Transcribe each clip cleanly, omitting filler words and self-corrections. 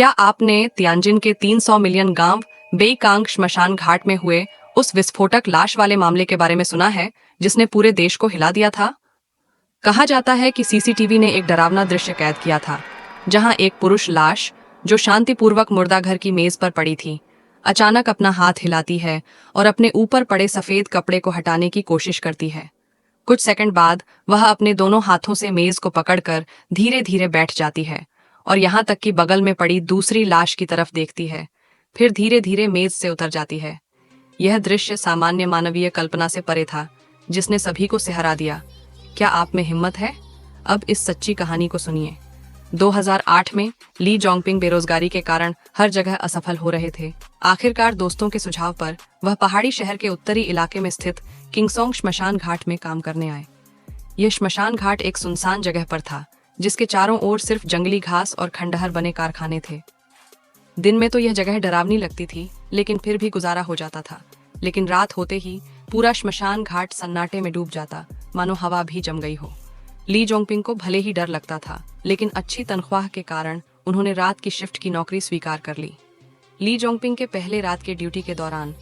क्या आपने तियानजिन के 300 मिलियन गांव बेईकांग श्मशान घाट में हुए उस विस्फोटक लाश वाले मामले के बारे में सुना है जिसने पूरे देश को हिला दिया था? कहा जाता है कि सीसीटीवी ने एक डरावना दृश्य कैद किया था, जहां एक पुरुष लाश जो शांतिपूर्वक मुर्दाघर की मेज पर पड़ी थी, अचानक अपना हाथ हिलाती है और अपने ऊपर पड़े सफेद कपड़े को हटाने की कोशिश करती है। कुछ सेकंड बाद वह अपने दोनों हाथों से मेज को पकड़कर धीरे धीरे बैठ जाती है और यहाँ तक कि बगल में पड़ी दूसरी लाश की तरफ देखती है, फिर धीरे धीरे मेज से उतर जाती है। यह दृश्य सामान्य मानवीय कल्पना से परे था, जिसने सभी को सिहरा दिया। क्या आप में हिम्मत है? अब इस सच्ची कहानी को सुनिए। 2008 में ली जोंगपिंग बेरोजगारी के कारण हर जगह असफल हो रहे थे। आखिरकार दोस्तों के सुझाव पर वह पहाड़ी शहर के उत्तरी इलाके में स्थित किंगसोंग श्मशान घाट में काम करने आए। यह श्मशान घाट एक सुनसान जगह पर था, जिसके चारों ओर सिर्फ जंगली घास और खंडहर बने कारखाने थे। दिन में तो यह जगह डरावनी लगती थी, लेकिन फिर भी गुजारा हो जाता था। लेकिन रात होते ही पूरा श्मशान घाट सन्नाटे में डूब जाता, मानो हवा भी जम गई हो। ली जोंगपिंग को भले ही डर लगता था, लेकिन अच्छी तनख्वाह के कारण उन्होंने रात की शिफ्ट की नौकरी स्वीकार कर ली। ली जोंगपिंग के पहले रात के ड्यूटी के दौरान,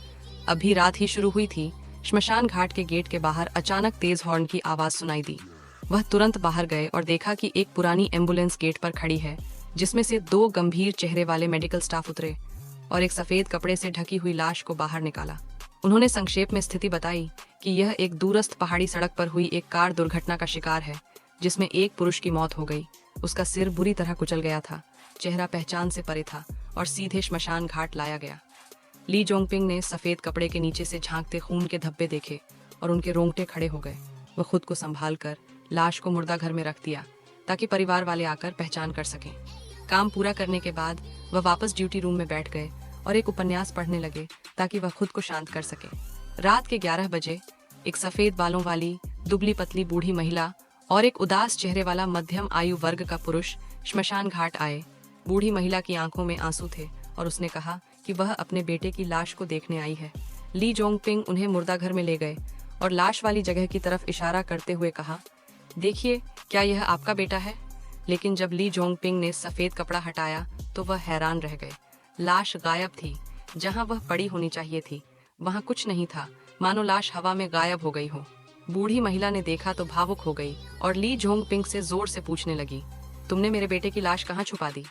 अभी रात ही शुरू हुई थी, श्मशान घाट के गेट के बाहर अचानक तेज हॉर्न की आवाज सुनाई दी। वह तुरंत बाहर गए और देखा कि एक पुरानी एम्बुलेंस गेट पर खड़ी है, जिसमें से 2 गंभीर चेहरे वाले मेडिकल स्टाफ उतरे और एक सफेद कपड़े से ढकी हुई लाश को बाहर निकाला। उन्होंने संक्षेप में स्थिति बताई कि यह एक दूरस्थ पहाड़ी सड़क पर हुई एक कार दुर्घटना का शिकार है, जिसमें एक पुरुष की मौत हो गई। उसका सिर बुरी तरह कुचल गया था, चेहरा पहचान से परे था और सीधे श्मशान घाट लाया गया। ली जोंगपिंग ने सफेद कपड़े के नीचे से झांकते खून के धब्बे देखे और उनके रोंगटे खड़े हो गए। वह खुद को संभाल कर लाश को मुर्दा घर में रख दिया, ताकि परिवार वाले आकर पहचान कर सकें। काम पूरा करने के बाद वह वापस ड्यूटी रूम में बैठ गए और एक उपन्यास पढ़ने लगे, ताकि वह खुद को शांत कर सके। रात के 11 बजे एक सफेद बालों वाली दुबली पतली बूढ़ी महिला और एक उदास चेहरे वाला मध्यम आयु वर्ग का पुरुष श्मशान घाट आए। बूढ़ी महिला की आंखों में आंसू थे और उसने कहा कि वह अपने बेटे की लाश को देखने आई है। ली जोंगपिंग उन्हें मुर्दा घर में ले गए और लाश वाली जगह की तरफ इशारा करते हुए कहा, देखिए, क्या यह आपका बेटा है? लेकिन जब ली जोंगपिंग ने सफेद कपड़ा हटाया तो वह हैरान रह गए। लाश गायब थी। जहां वह पड़ी होनी चाहिए थी, वहां कुछ नहीं था, मानो लाश हवा में गायब हो गई हो। बूढ़ी महिला ने देखा तो भावुक हो गई और ली जोंगपिंग से जोर से पूछने लगी, तुमने मेरे बेटे की लाश कहाँ छुपा दी?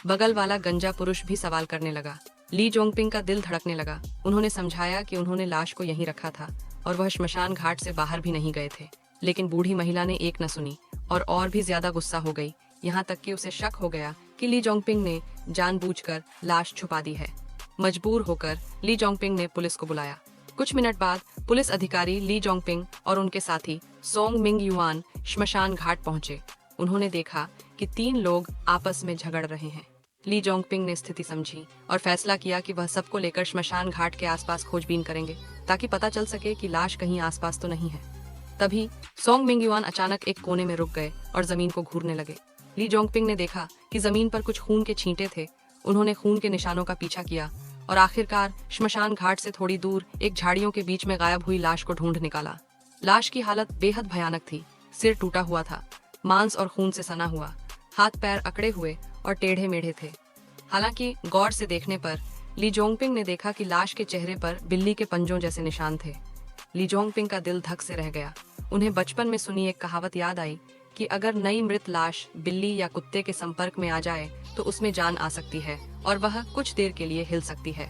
बगल वाला गंजा पुरुष भी सवाल करने लगा। ली जोंगपिंग का दिल धड़कने लगा। उन्होंने समझाया कि उन्होंने लाश को यहीं रखा था और वह श्मशान घाट से बाहर भी नहीं गए थे। लेकिन बूढ़ी महिला ने एक न सुनी और भी ज्यादा गुस्सा हो गई, यहाँ तक कि उसे शक हो गया कि ली जोंगपिंग ने जानबूझकर लाश छुपा दी है। मजबूर होकर ली जोंगपिंग ने पुलिस को बुलाया। कुछ मिनट बाद पुलिस अधिकारी ली जोंगपिंग और उनके साथी सोंग मिंग युआन श्मशान घाट पहुंचे। उन्होंने देखा कि 3 लोग आपस में झगड़ रहे हैं। ली जोंगपिंग ने स्थिति समझी और फैसला किया कि वह सबको लेकर श्मशान घाट के आसपास खोजबीन करेंगे, ताकि पता चल सके कि लाश कहीं आसपास तो नहीं है। तभी सोंग मिंग युआन अचानक एक कोने में रुक गए और जमीन को घूरने लगे। ली जोंगपिंग ने देखा कि जमीन पर कुछ खून के छींटे थे। उन्होंने खून के निशानों का पीछा किया और आखिरकार श्मशान घाट से थोड़ी दूर एक झाड़ियों के बीच में गायब हुई लाश को ढूंढ निकाला। लाश की हालत बेहद भयानक थी। सिर टूटा हुआ था, मांस और खून से सना हुआ, हाथ पैर अकड़े हुए और टेढ़े मेढ़े थे। हालांकि गौर से देखने पर ली जोंगपिंग ने देखा कि लाश के चेहरे पर बिल्ली के पंजों जैसे निशान थे। ली जोंगपिंग का दिल धक से रह गया। उन्हें बचपन में सुनी एक कहावत याद आई कि अगर नई मृत लाश बिल्ली या कुत्ते के संपर्क में आ जाए तो उसमें जान आ सकती है और वह कुछ देर के लिए हिल सकती है।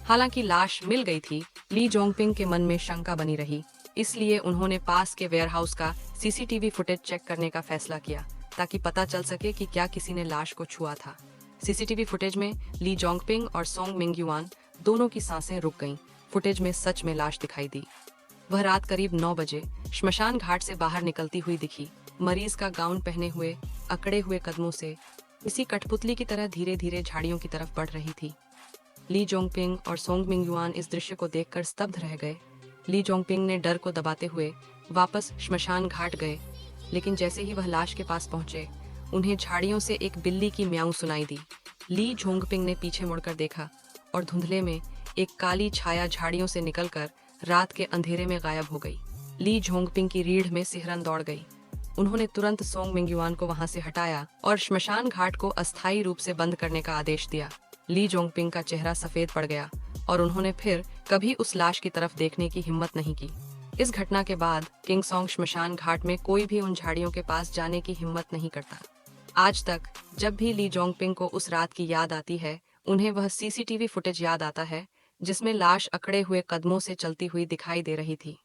हालांकि लाश मिल गई थी, ली जोंगपिंग के मन में शंका बनी रही। इसलिए उन्होंने पास के वेयरहाउस का सीसीटीवी फुटेज चेक करने का फैसला किया, ताकि पता चल सके कि क्या किसी ने लाश को छुआ था। सीसीटीवी फुटेज में ली जोंगपिंग और सोंग मिंग युआन दोनों की सांसें रुक गईं। फुटेज में सच में लाश दिखाई दी। वह रात करीब 9 बजे श्मशान घाट से बाहर निकलती हुई दिखी। मरीज का गाउन पहने हुए अकड़े हुए कदमों से इसी कठपुतली की तरह धीरे धीरे झाड़ियों की तरफ बढ़ रही थी। ली जोंगपिंग और सोंग मिंग युआन इस दृश्य को देखकर स्तब्ध रह गए। ली जोंगपिंग ने डर को दबाते हुए वापस श्मशान घाट गए, लेकिन जैसे ही वह लाश के पास पहुंचे, उन्हें झाड़ियों से एक बिल्ली की म्याऊं सुनाई दी। ली जोंगपिंग ने पीछे मुड़कर देखा और धुंधले में एक काली छाया झाड़ियों से निकलकर रात के अंधेरे में गायब हो गई। ली जोंगपिंग की रीढ़ में सिहरन दौड़ गई। उन्होंने तुरंत सोंग मिंग्युआन को वहां से हटाया और श्मशान घाट को अस्थायी रूप से बंद करने का आदेश दिया। ली जोंगपिंग का चेहरा सफेद पड़ गया और उन्होंने फिर कभी उस लाश की तरफ देखने की हिम्मत नहीं की। इस घटना के बाद किंगसोंग श्मशान घाट में कोई भी उन झाड़ियों के पास जाने की हिम्मत नहीं करता। आज तक जब भी ली जोंगपिंग को उस रात की याद आती है, उन्हें वह सीसीटीवी फुटेज याद आता है जिसमें लाश अकड़े हुए कदमों से चलती हुई दिखाई दे रही थी।